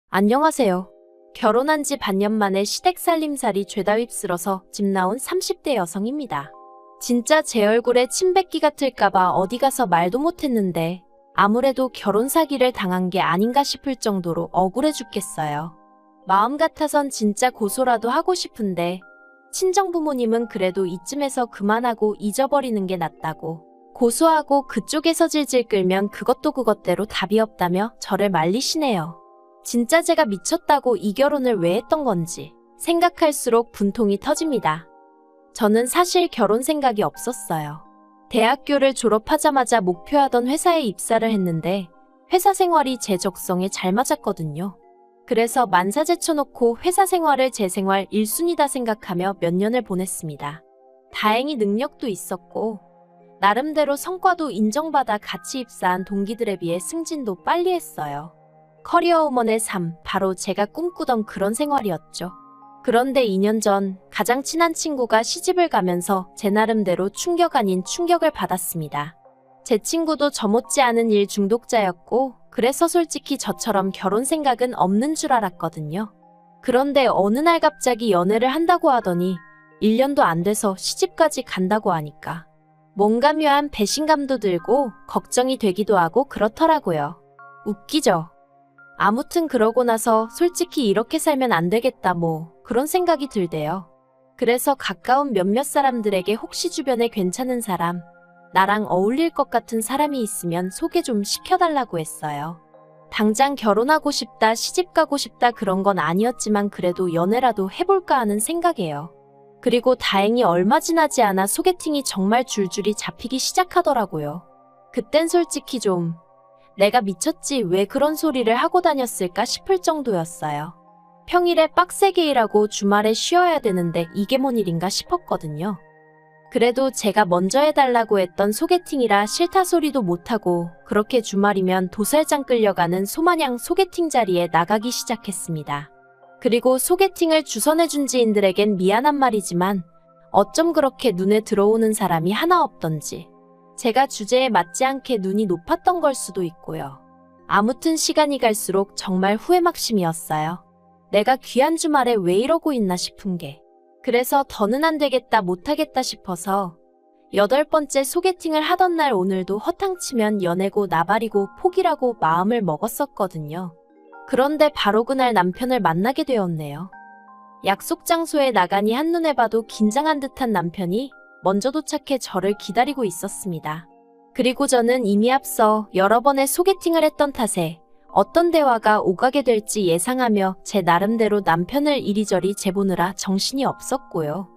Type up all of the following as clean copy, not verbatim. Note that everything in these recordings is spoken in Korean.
안녕하세요. 결혼한 지 반년 만에 시댁 살림살이 죄다 휩쓸어서 집 나온 30대 여성입니다. 진짜 제 얼굴에 침 뱉기 같을까봐 어디 가서 말도 못했는데 아무래도 결혼 사기를 당한 게 아닌가 싶을 정도로 억울해 죽겠어요. 마음 같아선 진짜 고소라도 하고 싶은데 친정부모님은 그래도 이쯤에서 그만하고 잊어버리는 게 낫다고 고소하고 그쪽에서 질질 끌면 그것도 그것대로 답이 없다며 저를 말리시네요. 진짜 제가 미쳤다고 이 결혼을 왜 했던 건지 생각할수록 분통이 터집니다. 저는 사실 결혼 생각이 없었어요. 대학교를 졸업하자마자 목표하던 회사에 입사를 했는데 회사 생활이 제 적성에 잘 맞았거든요. 그래서 만사 제쳐놓고 회사 생활을 제 생활 1순위다 생각하며 몇 년을 보냈습니다. 다행히 능력도 있었고 나름대로 성과도 인정받아 같이 입사한 동기들에 비해 승진도 빨리 했어요. 커리어우먼의 삶, 바로 제가 꿈꾸던 그런 생활이었죠. 그런데 2년 전 가장 친한 친구가 시집을 가면서 제 나름대로 충격 아닌 충격을 받았습니다. 제 친구도 저 못지않은 일 중독자였고 그래서 솔직히 저처럼 결혼 생각은 없는 줄 알았거든요. 그런데 어느 날 갑자기 연애를 한다고 하더니 1년도 안 돼서 시집까지 간다고 하니까 뭔가 묘한 배신감도 들고 걱정이 되기도 하고 그렇더라고요. 웃기죠? 아무튼 그러고 나서 솔직히 이렇게 살면 안 되겠다 그런 생각이 들대요. 그래서 가까운 몇몇 사람들에게 혹시 주변에 괜찮은 사람, 나랑 어울릴 것 같은 사람이 있으면 소개 좀 시켜달라고 했어요. 당장 결혼하고 싶다, 시집 가고 싶다 그런 건 아니었지만 그래도 연애라도 해볼까 하는 생각이에요. 그리고 다행히 얼마 지나지 않아 소개팅이 정말 줄줄이 잡히기 시작하더라고요. 그땐 솔직히 좀 내가 미쳤지 왜 그런 소리를 하고 다녔을까 싶을 정도였어요. 평일에 빡세게 일하고 주말에 쉬어야 되는데 이게 뭔 일인가 싶었거든요. 그래도 제가 먼저 해달라고 했던 소개팅이라 싫다 소리도 못하고 그렇게 주말이면 도살장 끌려가는 소마냥 소개팅 자리에 나가기 시작했습니다. 그리고 소개팅을 주선해준 지인들에겐 미안한 말이지만 어쩜 그렇게 눈에 들어오는 사람이 하나 없던지 제가 주제에 맞지 않게 눈이 높았던 걸 수도 있고요. 아무튼 시간이 갈수록 정말 후회막심이었어요. 내가 귀한 주말에 왜 이러고 있나 싶은 게. 그래서 더는 안 되겠다 못하겠다 싶어서 8번째 소개팅을 하던 날 오늘도 허탕치면 연애고 나발이고 포기라고 마음을 먹었었거든요. 그런데 바로 그날 남편을 만나게 되었네요. 약속 장소에 나가니 한눈에 봐도 긴장한 듯한 남편이 먼저 도착해 저를 기다리고 있었습니다. 그리고 저는 이미 앞서 여러 번의 소개팅을 했던 탓에 어떤 대화가 오가게 될지 예상하며 제 나름대로 남편을 이리저리 재보느라 정신이 없었고요.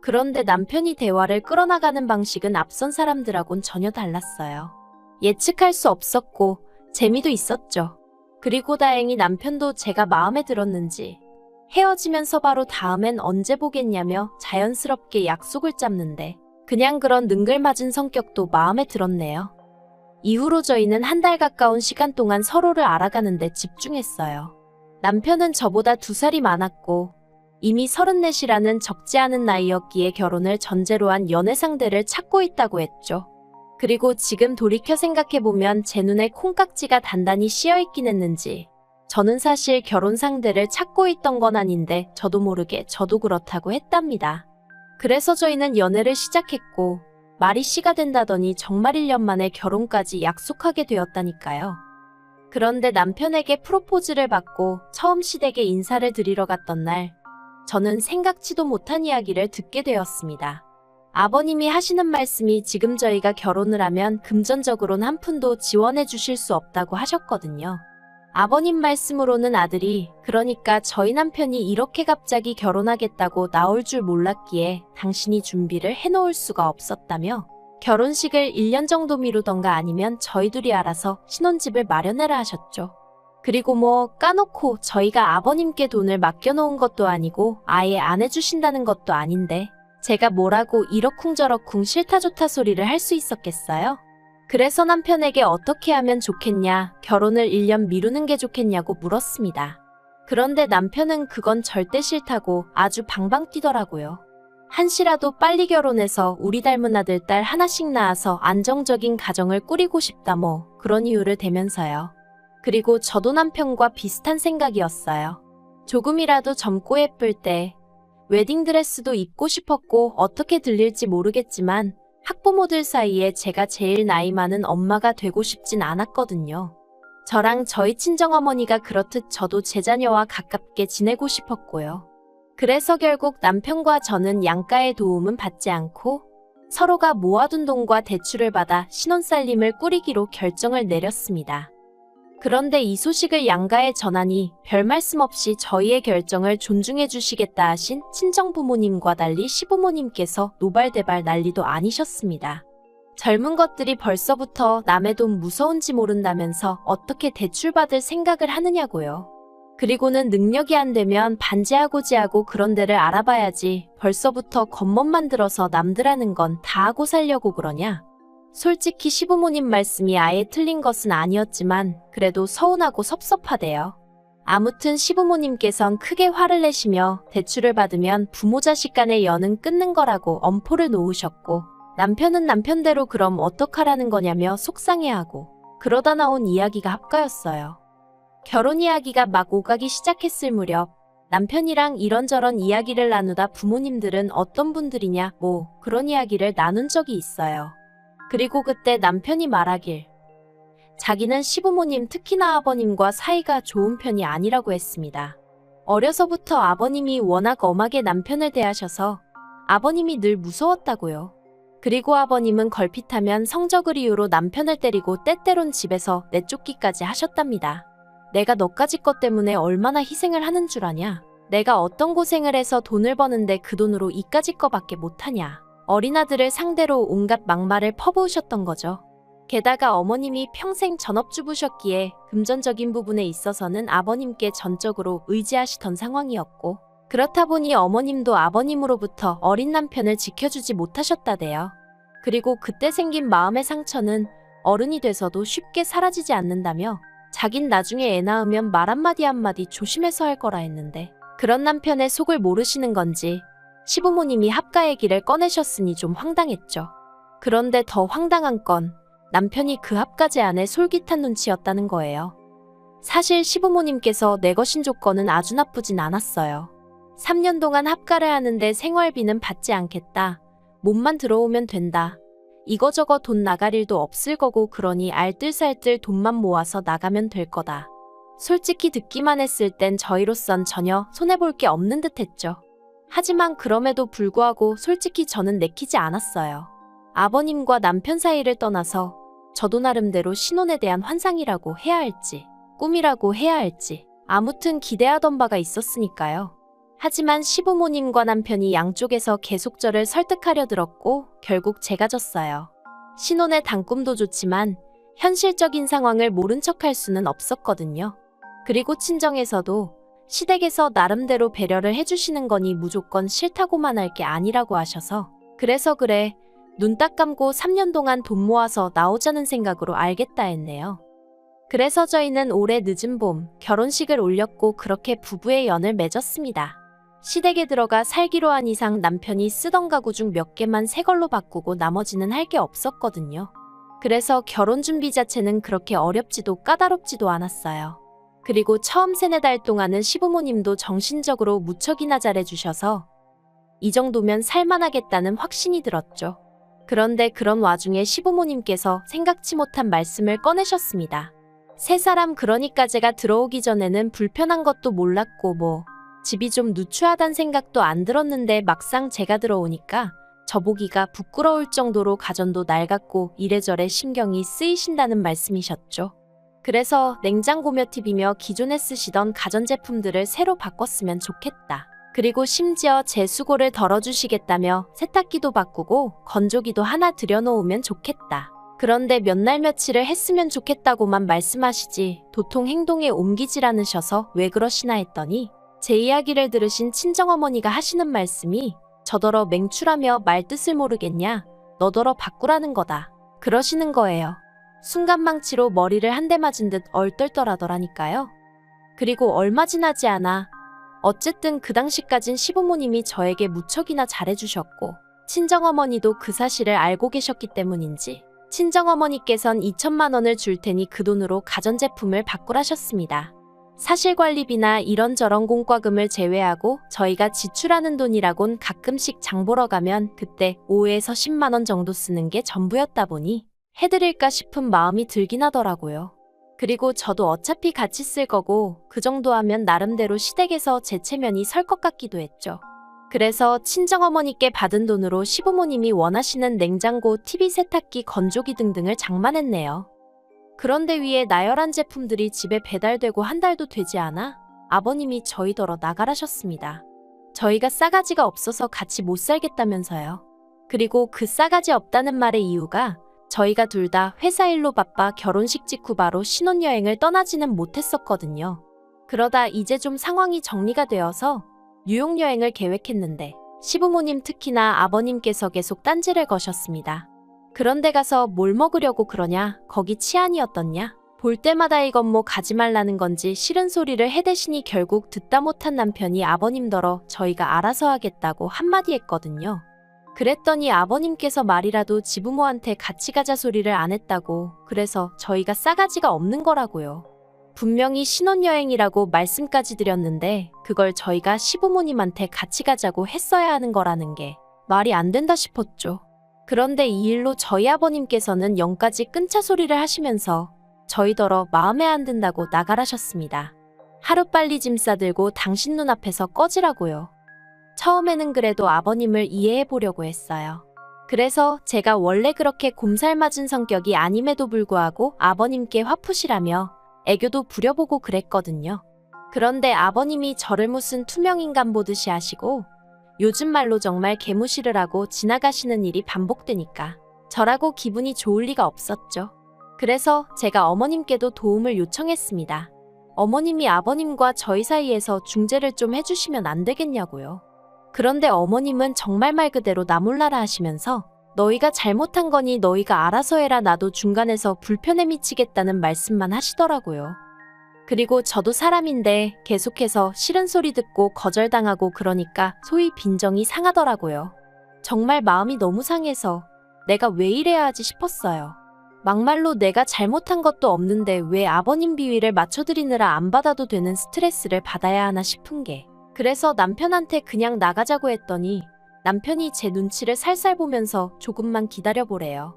그런데 남편이 대화를 끌어나가는 방식은 앞선 사람들하고는 전혀 달랐어요. 예측할 수 없었고 재미도 있었죠. 그리고 다행히 남편도 제가 마음에 들었는지 헤어지면서 바로 다음엔 언제 보겠냐며 자연스럽게 약속을 잡는데 그냥 그런 능글맞은 성격도 마음에 들었네요. 이후로 저희는 한 달 가까운 시간 동안 서로를 알아가는데 집중했어요. 남편은 저보다 2살이 많았고 이미 34이라는 적지 않은 나이였기에 결혼을 전제로 한 연애 상대를 찾고 있다고 했죠. 그리고 지금 돌이켜 생각해보면 제 눈에 콩깍지가 단단히 씌어있긴 했는지 저는 사실 결혼 상대를 찾고 있던 건 아닌데 저도 모르게 저도 그렇다고 했답니다. 그래서 저희는 연애를 시작했고 말이 씨가 된다더니 정말 1년 만에 결혼까지 약속하게 되었다니까요. 그런데 남편에게 프로포즈를 받고 처음 시댁에 인사를 드리러 갔던 날 저는 생각지도 못한 이야기를 듣게 되었습니다. 아버님이 하시는 말씀이 지금 저희가 결혼을 하면 금전적으로는 한 푼도 지원해 주실 수 없다고 하셨거든요. 아버님 말씀으로는 아들이 그러니까 저희 남편이 이렇게 갑자기 결혼하겠다고 나올 줄 몰랐기에 당신이 준비를 해놓을 수가 없었다며 결혼식을 1년 정도 미루던가 아니면 저희 둘이 알아서 신혼집을 마련해라 하셨죠. 그리고 까놓고 저희가 아버님께 돈을 맡겨놓은 것도 아니고 아예 안 해주신다는 것도 아닌데 제가 뭐라고 이러쿵저러쿵 싫다 좋다 소리를 할 수 있었겠어요? 그래서 남편에게 어떻게 하면 좋겠냐, 결혼을 1년 미루는 게 좋겠냐고 물었습니다. 그런데 남편은 그건 절대 싫다고 아주 방방 뛰더라고요. 한시라도 빨리 결혼해서 우리 닮은 아들 딸 하나씩 낳아서 안정적인 가정을 꾸리고 싶다 그런 이유를 대면서요. 그리고 저도 남편과 비슷한 생각이었어요. 조금이라도 젊고 예쁠 때 웨딩드레스도 입고 싶었고 어떻게 들릴지 모르겠지만 학부모들 사이에 제가 제일 나이 많은 엄마가 되고 싶진 않았거든요. 저랑 저희 친정어머니가 그렇듯 저도 제 자녀와 가깝게 지내고 싶었고요. 그래서 결국 남편과 저는 양가의 도움은 받지 않고 서로가 모아둔 돈과 대출을 받아 신혼살림을 꾸리기로 결정을 내렸습니다. 그런데 이 소식을 양가에 전하니 별 말씀 없이 저희의 결정을 존중해 주시겠다 하신 친정부모님과 달리 시부모님께서 노발대발 난리도 아니셨습니다. 젊은 것들이 벌써부터 남의 돈 무서운지 모른다면서 어떻게 대출받을 생각을 하느냐고요. 그리고는 능력이 안 되면 반지하고지하고 그런 데를 알아봐야지 벌써부터 겉멋만 들어서 남들 하는 건 다 하고 살려고 그러냐. 솔직히 시부모님 말씀이 아예 틀린 것은 아니었지만 그래도 서운하고 섭섭하대요. 아무튼 시부모님께선 크게 화를 내시며 대출을 받으면 부모 자식 간의 연은 끊는 거라고 엄포를 놓으셨고 남편은 남편대로 그럼 어떡하라는 거냐며 속상해하고 그러다 나온 이야기가 합가였어요. 결혼 이야기가 막 오가기 시작했을 무렵 남편이랑 이런저런 이야기를 나누다 부모님들은 어떤 분들이냐 뭐 그런 이야기를 나눈 적이 있어요. 그리고 그때 남편이 말하길 자기는 시부모님 특히나 아버님과 사이가 좋은 편이 아니라고 했습니다. 어려서부터 아버님이 워낙 엄하게 남편을 대하셔서 아버님이 늘 무서웠다고요. 그리고 아버님은 걸핏하면 성적을 이유로 남편을 때리고 때때론 집에서 내쫓기까지 하셨답니다. 내가 너까지 것 때문에 얼마나 희생을 하는 줄 아냐? 내가 어떤 고생을 해서 돈을 버는데 그 돈으로 이까지 거밖에 못하냐? 어린아들을 상대로 온갖 막말을 퍼부으셨던 거죠. 게다가 어머님이 평생 전업주부셨기에 금전적인 부분에 있어서는 아버님께 전적으로 의지하시던 상황이었고 그렇다 보니 어머님도 아버님으로부터 어린 남편을 지켜주지 못하셨다대요. 그리고 그때 생긴 마음의 상처는 어른이 돼서도 쉽게 사라지지 않는다며 자긴 나중에 애 낳으면 말 한마디 조심해서 할 거라 했는데 그런 남편의 속을 모르시는 건지 시부모님이 합가 얘기를 꺼내셨으니 좀 황당했죠. 그런데 더 황당한 건 남편이 그 합가 제안에 솔깃한 눈치였다는 거예요. 사실 시부모님께서 내거신 조건은 아주 나쁘진 않았어요. 3년 동안 합가를 하는데 생활비는 받지 않겠다. 몸만 들어오면 된다. 이거저거 돈 나갈 일도 없을 거고 그러니 알뜰살뜰 돈만 모아서 나가면 될 거다. 솔직히 듣기만 했을 땐 저희로선 전혀 손해볼 게 없는 듯 했죠. 하지만 그럼에도 불구하고 솔직히 저는 내키지 않았어요. 아버님과 남편 사이를 떠나서 저도 나름대로 신혼에 대한 환상이라고 해야 할지 꿈이라고 해야 할지 아무튼 기대하던 바가 있었으니까요. 하지만 시부모님과 남편이 양쪽에서 계속 저를 설득하려 들었고 결국 제가 졌어요. 신혼의 단꿈도 좋지만 현실적인 상황을 모른 척할 수는 없었거든요. 그리고 친정에서도 시댁에서 나름대로 배려를 해주시는 거니 무조건 싫다고만 할 게 아니라고 하셔서 그래서 그래 눈 딱 감고 3년 동안 돈 모아서 나오자는 생각으로 알겠다 했네요. 그래서 저희는 올해 늦은 봄 결혼식을 올렸고 그렇게 부부의 연을 맺었습니다. 시댁에 들어가 살기로 한 이상 남편이 쓰던 가구 중 몇 개만 새 걸로 바꾸고 나머지는 할 게 없었거든요. 그래서 결혼 준비 자체는 그렇게 어렵지도 까다롭지도 않았어요. 그리고 처음 3-4달 동안은 시부모님도 정신적으로 무척이나 잘해주셔서 이 정도면 살만하겠다는 확신이 들었죠. 그런데 그런 와중에 시부모님께서 생각지 못한 말씀을 꺼내셨습니다. 세 사람 그러니까 제가 들어오기 전에는 불편한 것도 몰랐고 집이 좀 누추하단 생각도 안 들었는데 막상 제가 들어오니까 저보기가 부끄러울 정도로 가전도 낡았고 이래저래 신경이 쓰이신다는 말씀이셨죠. 그래서 냉장고며 TV며 기존에 쓰시던 가전제품들을 새로 바꿨으면 좋겠다. 그리고 심지어 제 수고를 덜어주시겠다며 세탁기도 바꾸고 건조기도 하나 들여놓으면 좋겠다. 그런데 몇 날 며칠을 했으면 좋겠다고만 말씀하시지 도통 행동에 옮기질 않으셔서 왜 그러시나 했더니 제 이야기를 들으신 친정어머니가 하시는 말씀이 저더러 맹추라며 말 뜻을 모르겠냐 너더러 바꾸라는 거다 그러시는 거예요. 순간망치로 머리를 한 대 맞은 듯 얼떨떨하더라니까요. 그리고 얼마 지나지 않아 어쨌든 그 당시까진 시부모님이 저에게 무척이나 잘해주셨고 친정어머니도 그 사실을 알고 계셨기 때문인지 친정어머니께선 2천만 원을 줄 테니 그 돈으로 가전제품을 바꾸라셨습니다. 사실관리비나 이런저런 공과금을 제외하고 저희가 지출하는 돈이라곤 가끔씩 장 보러 가면 그때 5에서 10만 원 정도 쓰는 게 전부였다 보니 해드릴까 싶은 마음이 들긴 하더라고요. 그리고 저도 어차피 같이 쓸 거고 그 정도 하면 나름대로 시댁에서 제 체면이 설 것 같기도 했죠. 그래서 친정어머니께 받은 돈으로 시부모님이 원하시는 냉장고, TV, 세탁기, 건조기 등등을 장만했네요. 그런데 위에 나열한 제품들이 집에 배달되고 한 달도 되지 않아 아버님이 저희더러 나가라셨습니다. 저희가 싸가지가 없어서 같이 못 살겠다면서요. 그리고 그 싸가지 없다는 말의 이유가 저희가 둘 다 회사 일로 바빠 결혼식 직후 바로 신혼여행을 떠나지는 못했었거든요. 그러다 이제 좀 상황이 정리가 되어서 뉴욕 여행을 계획했는데 시부모님 특히나 아버님께서 계속 딴지를 거셨습니다. 그런데 가서 뭘 먹으려고 그러냐, 거기 치안이 어떻냐, 볼 때마다 이건 뭐 가지 말라는 건지 싫은 소리를 해대시니 결국 듣다 못한 남편이 아버님더러 저희가 알아서 하겠다고 한마디 했거든요. 그랬더니 아버님께서 말이라도 지부모한테 같이 가자 소리를 안 했다고, 그래서 저희가 싸가지가 없는 거라고요. 분명히 신혼여행이라고 말씀까지 드렸는데 그걸 저희가 시부모님한테 같이 가자고 했어야 하는 거라는 게 말이 안 된다 싶었죠. 그런데 이 일로 저희 아버님께서는 영까지 끊자 소리를 하시면서 저희더러 마음에 안 든다고 나가라셨습니다. 하루빨리 짐 싸들고 당신 눈앞에서 꺼지라고요. 처음에는 그래도 아버님을 이해해 보려고 했어요. 그래서 제가 원래 그렇게 곰살맞은 성격이 아님에도 불구하고 아버님께 화푸시라며 애교도 부려보고 그랬거든요. 그런데 아버님이 저를 무슨 투명인간 보듯이 하시고 요즘 말로 정말 개무시를 하고 지나가시는 일이 반복되니까 저라고 기분이 좋을 리가 없었죠. 그래서 제가 어머님께도 도움을 요청했습니다. 어머님이 아버님과 저희 사이에서 중재를 좀 해주시면 안 되겠냐고요. 그런데 어머님은 정말 말 그대로 나 몰라라 하시면서 너희가 잘못한 거니 너희가 알아서 해라, 나도 중간에서 불편해 미치겠다는 말씀만 하시더라고요. 그리고 저도 사람인데 계속해서 싫은 소리 듣고 거절당하고 그러니까 소위 빈정이 상하더라고요. 정말 마음이 너무 상해서 내가 왜 이래야 하지 싶었어요. 막말로 내가 잘못한 것도 없는데 왜 아버님 비위를 맞춰드리느라 안 받아도 되는 스트레스를 받아야 하나 싶은 게, 그래서 남편한테 그냥 나가자고 했더니 남편이 제 눈치를 살살 보면서 조금만 기다려보래요.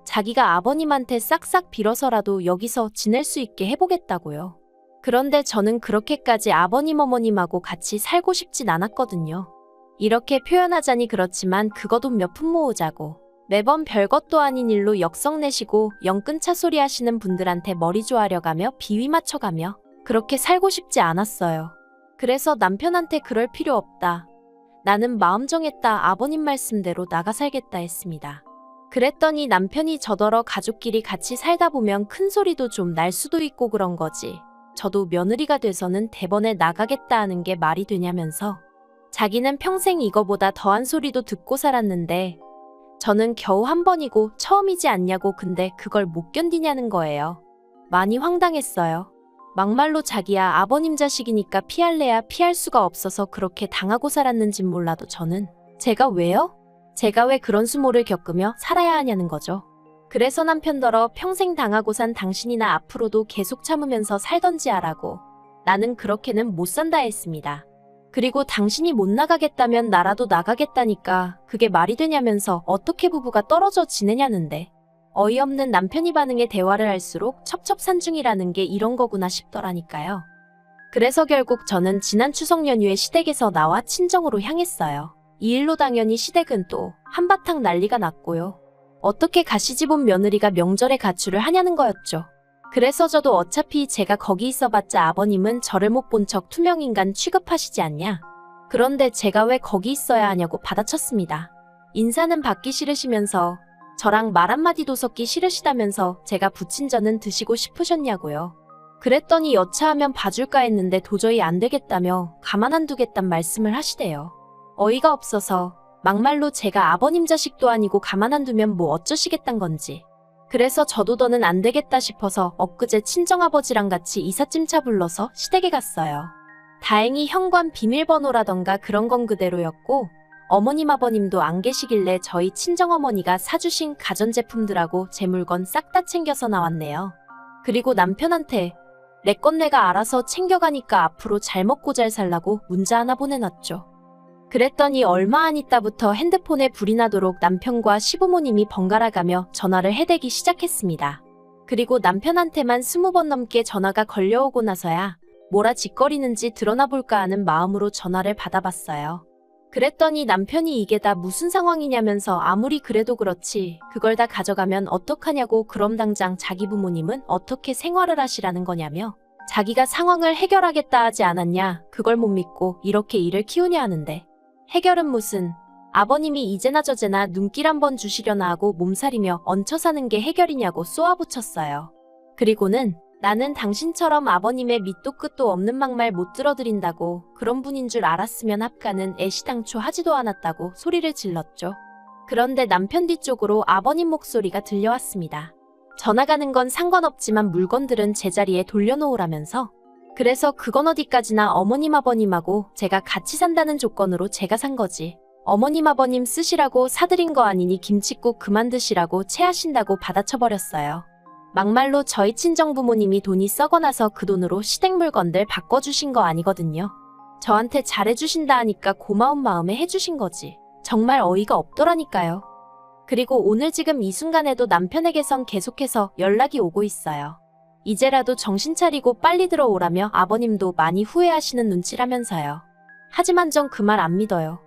자기가 아버님한테 싹싹 빌어서라도 여기서 지낼 수 있게 해보겠다고요. 그런데 저는 그렇게까지 아버님 어머님하고 같이 살고 싶진 않았거든요. 이렇게 표현하자니 그렇지만 그거 돈 몇 푼 모으자고 매번 별것도 아닌 일로 역성 내시고 영 끊자 소리 하시는 분들한테 머리 조아려가며 비위 맞춰가며 그렇게 살고 싶지 않았어요. 그래서 남편한테 그럴 필요 없다, 나는 마음 정했다, 아버님 말씀대로 나가 살겠다 했습니다. 그랬더니 남편이 저더러 가족끼리 같이 살다 보면 큰 소리도 좀 날 수도 있고 그런 거지, 저도 며느리가 돼서는 대번에 나가겠다 하는 게 말이 되냐면서 자기는 평생 이거보다 더한 소리도 듣고 살았는데 저는 겨우 한 번이고 처음이지 않냐고, 근데 그걸 못 견디냐는 거예요. 많이 황당했어요. 막말로 자기야 아버님 자식이니까 피할래야 피할 수가 없어서 그렇게 당하고 살았는진 몰라도 저는 제가 왜요? 제가 왜 그런 수모를 겪으며 살아야 하냐는 거죠. 그래서 남편더러 평생 당하고 산 당신이나 앞으로도 계속 참으면서 살던지 하라고, 나는 그렇게는 못 산다 했습니다. 그리고 당신이 못 나가겠다면 나라도 나가겠다니까 그게 말이 되냐면서 어떻게 부부가 떨어져 지내냐는데, 어이없는 남편이 반응에 대화를 할수록 첩첩산중이라는 게 이런 거구나 싶더라니까요. 그래서 결국 저는 지난 추석 연휴에 시댁에서 나와 친정으로 향했어요. 이 일로 당연히 시댁은 또 한바탕 난리가 났고요. 어떻게 가시집온 며느리가 명절에 가출을 하냐는 거였죠. 그래서 저도 어차피 제가 거기 있어봤자 아버님은 저를 못 본 척 투명인간 취급하시지 않냐, 그런데 제가 왜 거기 있어야 하냐고 받아쳤습니다. 인사는 받기 싫으시면서 저랑 말 한마디도 섞기 싫으시다면서 제가 부친 전은 드시고 싶으셨냐고요. 그랬더니 여차하면 봐줄까 했는데 도저히 안 되겠다며 가만 안 두겠단 말씀을 하시대요. 어이가 없어서 막말로 제가 아버님 자식도 아니고 가만 안 두면 뭐 어쩌시겠단 건지. 그래서 저도 더는 안 되겠다 싶어서 엊그제 친정아버지랑 같이 이삿짐차 불러서 시댁에 갔어요. 다행히 현관 비밀번호라던가 그런 건 그대로였고 어머님 아버님도 안 계시길래 저희 친정어머니가 사주신 가전제품들하고 제 물건 싹 다 챙겨서 나왔네요. 그리고 남편한테 내 건 내가 알아서 챙겨가니까 앞으로 잘 먹고 잘 살라고 문자 하나 보내놨죠. 그랬더니 얼마 안 있다부터 핸드폰에 불이 나도록 남편과 시부모님이 번갈아가며 전화를 해대기 시작했습니다. 그리고 남편한테만 20번 넘게 전화가 걸려오고 나서야 뭐라 짓거리는지 드러나 볼까 하는 마음으로 전화를 받아봤어요. 그랬더니 남편이 이게 다 무슨 상황이냐면서 아무리 그래도 그렇지 그걸 다 가져가면 어떡하냐고 그럼 당장 자기 부모님은 어떻게 생활을 하시라는 거냐며 자기가 상황을 해결하겠다 하지 않았냐 그걸 못 믿고 이렇게 일을 키우냐 하는데 해결은 무슨 아버님이 이제나 저제나 눈길 한번 주시려나 하고 몸살이며 얹혀 사는 게 해결이냐고 쏘아붙였어요. 그리고는 나는 당신처럼 아버님의 밑도 끝도 없는 막말 못 들어드린다고 그런 분인 줄 알았으면 합가는 애시당초 하지도 않았다고 소리를 질렀죠. 그런데 남편 뒤쪽으로 아버님 목소리가 들려왔습니다. 전화 가는 건 상관없지만 물건들은 제자리에 돌려놓으라면서 그래서 그건 어디까지나 어머님 아버님하고 제가 같이 산다는 조건으로 제가 산 거지. 어머님 아버님 쓰시라고 사드린 거 아니니 김칫국 그만 드시라고 체하신다고 받아쳐버렸어요. 막말로 저희 친정부모님이 돈이 썩어나서 그 돈으로 시댁 물건들 바꿔주신 거 아니거든요. 저한테 잘해주신다 하니까 고마운 마음에 해주신 거지. 정말 어이가 없더라니까요. 그리고 오늘 지금 이 순간에도 남편에게선 계속해서 연락이 오고 있어요. 이제라도 정신 차리고 빨리 들어오라며 아버님도 많이 후회하시는 눈치라면서요. 하지만 전 그 말 안 믿어요.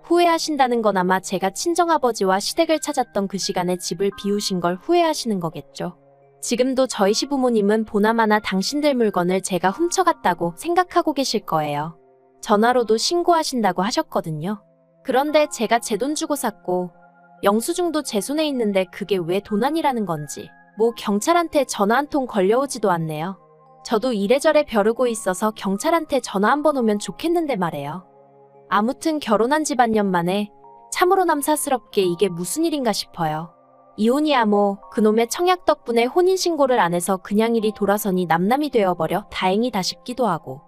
후회하신다는 건 아마 제가 친정아버지와 시댁을 찾았던 그 시간에 집을 비우신 걸 후회하시는 거겠죠. 지금도 저희 시부모님은 보나마나 당신들 물건을 제가 훔쳐갔다고 생각하고 계실 거예요. 전화로도 신고하신다고 하셨거든요. 그런데 제가 제 돈 주고 샀고 영수증도 제 손에 있는데 그게 왜 도난이라는 건지 뭐 경찰한테 전화 한 통 걸려오지도 않네요. 저도 이래저래 벼르고 있어서 경찰한테 전화 한번 오면 좋겠는데 말이에요. 아무튼 결혼한 지 반년 만에 참으로 남사스럽게 이게 무슨 일인가 싶어요. 이혼이야 뭐 그놈의 청약 덕분에 혼인신고를 안 해서 그냥 일이 돌아서니 남남이 되어버려 다행이다 싶기도 하고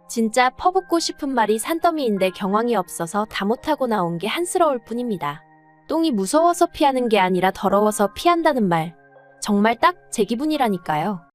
진짜 퍼붓고 싶은 말이 산더미인데 경황이 없어서 다 못하고 나온 게 한스러울 뿐입니다. 똥이 무서워서 피하는 게 아니라 더러워서 피한다는 말 정말 딱 제 기분이라니까요.